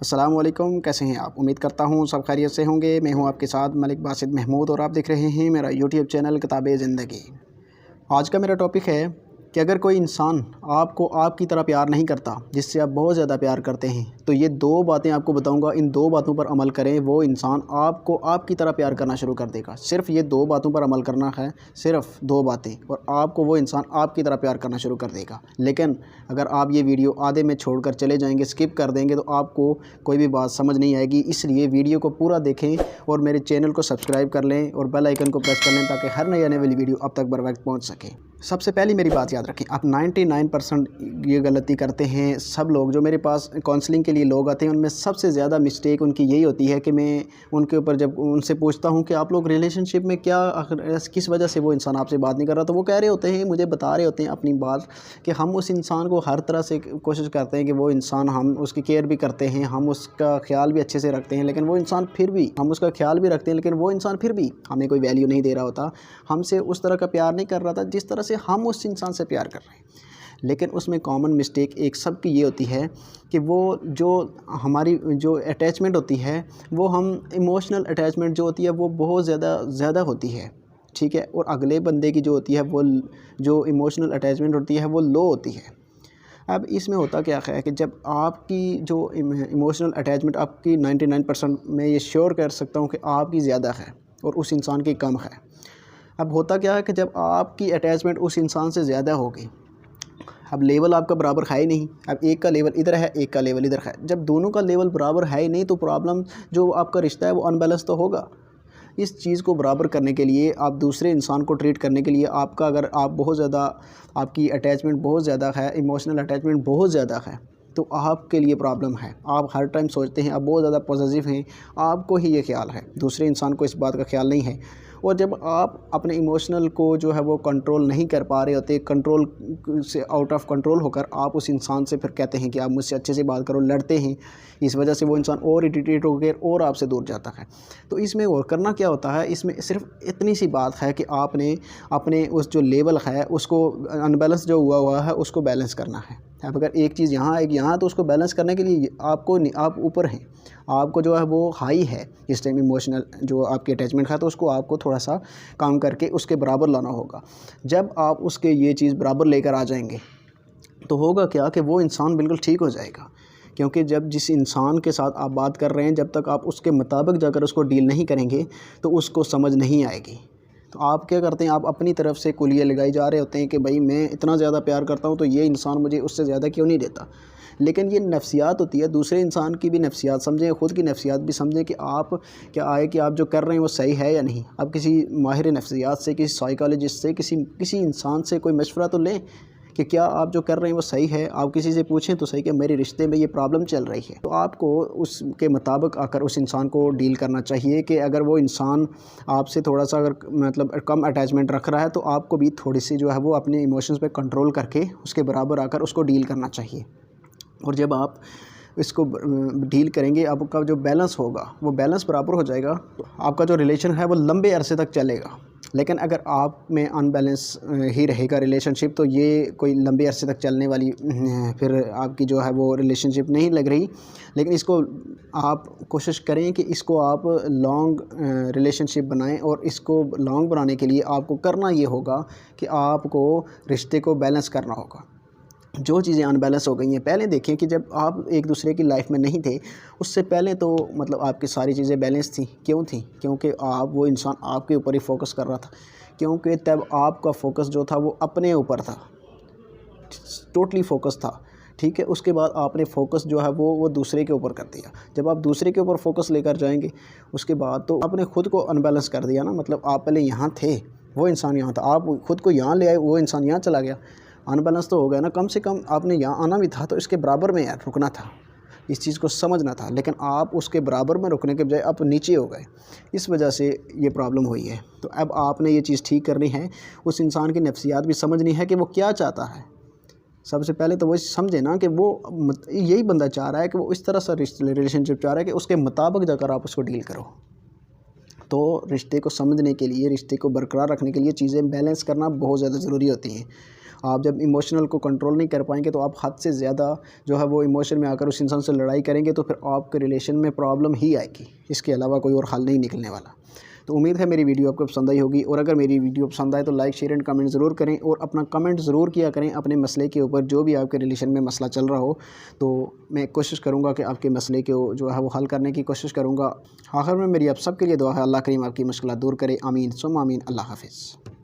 السلام علیکم، کیسے ہیں آپ؟ امید کرتا ہوں سب خیریت سے ہوں گے۔ میں ہوں آپ کے ساتھ ملک باسط محمود اور آپ دیکھ رہے ہیں میرا یوٹیوب چینل کتاب زندگی۔ آج کا میرا ٹاپک ہے کہ اگر کوئی انسان آپ کو آپ کی طرح پیار نہیں کرتا جس سے آپ بہت زیادہ پیار کرتے ہیں تو یہ دو باتیں آپ کو بتاؤں گا، ان دو باتوں پر عمل کریں، وہ انسان آپ کو آپ کی طرح پیار کرنا شروع کر دے گا۔ صرف یہ دو باتوں پر عمل کرنا ہے، صرف دو باتیں، اور آپ کو وہ انسان آپ کی طرح پیار کرنا شروع کر دے گا۔ لیکن اگر آپ یہ ویڈیو آدھے میں چھوڑ کر چلے جائیں گے، سکپ کر دیں گے، تو آپ کو کوئی بھی بات سمجھ نہیں آئے گی۔ اس لیے ویڈیو کو پورا دیکھیں اور میرے چینل کو سبسکرائب کر لیں اور بیل آئیکن کو پریس کر لیں تاکہ ہر نئی آنے والی ویڈیو اب تک بر وقت پہنچ سکے۔ سب سے پہلی میری بات یاد رکھیں، آپ 99% یہ غلطی کرتے ہیں سب لوگ جو میرے پاس کاؤنسلنگ کے لیے لوگ آتے ہیں، ان میں سب سے زیادہ مسٹیک ان کی یہی ہوتی ہے کہ میں ان کے اوپر جب ان سے پوچھتا ہوں کہ آپ لوگ ریلیشن شپ میں کس وجہ سے وہ انسان آپ سے بات نہیں کر رہا، تو وہ کہہ رہے ہوتے ہیں، مجھے بتا رہے ہوتے ہیں اپنی بات کہ ہم اس انسان کو ہر طرح سے کوشش کرتے ہیں کہ وہ انسان، ہم اس کی کیئر بھی کرتے ہیں، ہم اس کا خیال بھی اچھے سے رکھتے ہیں، لیکن وہ انسان پھر بھی، ہم اس کا خیال بھی رکھتے ہیں لیکن وہ انسان پھر بھی ہمیں کوئی ویلیو نہیں دے رہا ہوتا، ہم سے اس طرح کا پیار نہیں کر رہا تھا جس طرح سے ہم اس انسان سے پیار کر رہے ہیں۔ لیکن اس میں کامن مسٹیک ایک سب کی یہ ہوتی ہے کہ وہ جو ہماری جو اٹیچمنٹ ہوتی ہے، وہ ہم ایموشنل اٹیچمنٹ جو ہوتی ہے وہ بہت زیادہ ہوتی ہے، ٹھیک ہے، اور اگلے بندے کی جو ہوتی ہے وہ جو ایموشنل اٹیچمنٹ ہوتی ہے وہ لو ہوتی ہے۔ اب اس میں ہوتا کیا ہے کہ جب آپ کی جو ایموشنل اٹیچمنٹ آپ کی 99% میں یہ شیور کر سکتا ہوں کہ آپ کی زیادہ ہے اور اس انسان کی کم ہے۔ اب ہوتا کیا ہے کہ جب آپ کی اٹیچمنٹ اس انسان سے زیادہ ہوگی، اب لیول آپ کا برابر ہے ہی نہیں، اب ایک کا لیول ادھر ہے، ایک کا لیول ادھر ہے، جب دونوں کا لیول برابر ہے ہی نہیں تو پرابلم جو آپ کا رشتہ ہے وہ انبیلنس تو ہوگا۔ اس چیز کو برابر کرنے کے لیے، آپ دوسرے انسان کو ٹریٹ کرنے کے لیے، آپ کا اگر آپ بہت زیادہ، آپ کی اٹیچمنٹ بہت زیادہ ہے، ایموشنل اٹیچمنٹ بہت زیادہ ہے، تو آپ کے لیے پرابلم ہے۔ آپ ہر ٹائم سوچتے ہیں، آپ بہت زیادہ پوزیسو ہیں، آپ کو ہی یہ خیال ہے، دوسرے انسان کو اس بات کا خیال نہیں ہے۔ اور جب آپ اپنے ایموشنل کو جو ہے وہ کنٹرول نہیں کر پا رہے ہوتے، کنٹرول سے آؤٹ آف کنٹرول ہو کر آپ اس انسان سے پھر کہتے ہیں کہ آپ مجھ سے اچھے سے بات کرو، لڑتے ہیں، اس وجہ سے وہ انسان اور اریٹیٹ ہو کر اور آپ سے دور جاتا ہے۔ تو اس میں اور کرنا کیا ہوتا ہے، اس میں صرف اتنی سی بات ہے کہ آپ نے اپنے اس جو لیول ہے اس کو، انبیلنس جو ہوا ہے اس کو بیلنس کرنا ہے۔ اب اگر ایک چیز یہاں ایک یہاں، تو اس کو بیلنس کرنے کے لیے آپ اوپر ہیں، آپ کو جو ہے وہ ہائی ہے اس ٹائم ایموشنل جو آپ کی اٹیچمنٹ ہے، تو اس کو آپ کو تھوڑا سا کام کر کے اس کے برابر لانا ہوگا۔ جب آپ اس کے یہ چیز برابر لے کر آ جائیں گے تو ہوگا کیا کہ وہ انسان بالکل ٹھیک ہو جائے گا، کیونکہ جب جس انسان کے ساتھ آپ بات کر رہے ہیں، جب تک آپ اس کے مطابق جا کر اس کو ڈیل نہیں کریں گے تو اس کو سمجھ نہیں آئے گی۔ تو آپ کیا کرتے ہیں، آپ اپنی طرف سے کلیے لگائی جا رہے ہوتے ہیں کہ بھائی میں اتنا زیادہ پیار کرتا ہوں تو یہ انسان مجھے اس سے زیادہ کیوں نہیں دیتا۔ لیکن یہ نفسیات ہوتی ہے، دوسرے انسان کی بھی نفسیات سمجھیں، خود کی نفسیات بھی سمجھیں کہ آپ کیا آئے کہ آپ جو کر رہے ہیں وہ صحیح ہے یا نہیں۔ آپ کسی ماہر نفسیات سے، کسی سائیکالوجسٹ سے، کسی انسان سے کوئی مشورہ تو لیں کہ کیا آپ جو کر رہے ہیں وہ صحیح ہے۔ آپ کسی سے پوچھیں تو صحیح کہ میرے رشتے میں یہ پرابلم چل رہی ہے، تو آپ کو اس کے مطابق آ کر اس انسان کو ڈیل کرنا چاہیے کہ اگر وہ انسان آپ سے تھوڑا سا اگر مطلب کم اٹیچمنٹ رکھ رہا ہے تو آپ کو بھی تھوڑی سی جو ہے وہ اپنے ایموشنز پہ کنٹرول کر کے اس کے برابر آ کر اس کو ڈیل کرنا چاہیے۔ اور جب آپ اس کو ڈیل کریں گے، آپ کا جو بیلنس ہوگا وہ بیلنس برابر ہو جائے گا، تو آپ کا جو ریلیشن ہے وہ لمبے عرصے تک چلے گا۔ لیکن اگر آپ میں ان بیلنس ہی رہے گا ریلیشن شپ، تو یہ کوئی لمبے عرصے تک چلنے والی پھر آپ کی جو ہے وہ ریلیشن شپ نہیں لگ رہی۔ لیکن اس کو آپ کوشش کریں کہ اس کو آپ لانگ ریلیشن شپ بنائیں، اور اس کو لانگ بنانے کے لیے آپ کو کرنا یہ ہوگا کہ آپ کو رشتے کو بیلنس کرنا ہوگا۔ جو چیزیں ان بیلنس ہو گئی ہیں، پہلے دیکھیں کہ جب آپ ایک دوسرے کی لائف میں نہیں تھے، اس سے پہلے تو مطلب آپ کی ساری چیزیں بیلنس تھیں۔ کیوں تھیں؟ کیونکہ وہ انسان آپ کے اوپر ہی فوکس کر رہا تھا، کیونکہ تب آپ کا فوکس جو تھا وہ اپنے اوپر تھا، ٹوٹلی فوکس تھا، ٹھیک ہے۔ اس کے بعد آپ نے فوکس جو ہے وہ دوسرے کے اوپر کر دیا۔ جب آپ دوسرے کے اوپر فوکس لے کر جائیں گے، اس کے بعد تو آپ نے خود کو ان بیلنس کر دیا نا، مطلب آپ پہلے یہاں تھے، وہ انسان یہاں تھا، آپ خود کو یہاں لے آئے، وہ انسان یہاں چلا گیا، ان بیلنس تو ہو گیا نا۔ کم سے کم آپ نے یہاں آنا بھی تھا تو اس کے برابر میں رکنا تھا، اس چیز کو سمجھنا تھا، لیکن آپ اس کے برابر میں رکنے کے بجائے آپ نیچے ہو گئے، اس وجہ سے یہ پرابلم ہوئی ہے۔ تو اب آپ نے یہ چیز ٹھیک کرنی ہے، اس انسان کی نفسیات بھی سمجھنی ہے کہ وہ کیا چاہتا ہے۔ سب سے پہلے تو وہ سمجھے نا کہ وہ یہی بندہ چاہ رہا ہے کہ وہ اس طرح سے ریلیشن شپ چاہ رہا ہے کہ اس کے مطابق جا کر آپ اس کو ڈیل کرو۔ تو رشتے کو سمجھنے کے لیے، رشتے کو برقرار رکھنے کے لیے چیزیں بیلنس کرنا بہت زیادہ ضروری ہوتی ہیں۔ آپ جب ایموشنل کو کنٹرول نہیں کر پائیں گے تو آپ حد سے زیادہ جو ہے وہ ایموشن میں آ کر اس انسان سے لڑائی کریں گے تو پھر آپ کے ریلیشن میں پرابلم ہی آئے گی، اس کے علاوہ کوئی اور حل نہیں نکلنے والا۔ تو امید ہے میری ویڈیو آپ کو پسند آئی ہوگی، اور اگر میری ویڈیو پسند آئے تو لائک شیئر اینڈ کمنٹ ضرور کریں، اور اپنا کمنٹ ضرور کیا کریں اپنے مسئلے کے اوپر، جو بھی آپ کے ریلیشن میں مسئلہ چل رہا ہو تو میں کوشش کروں گا کہ آپ کے مسئلے کو جو ہے وہ حل کرنے کی کوشش کروں گا۔ آخر میں میری آپ سب کے لیے دعا ہے، اللہ کریم آپ کی مشکلات دور کرے، آمین ثم آمین۔ اللہ حافظ۔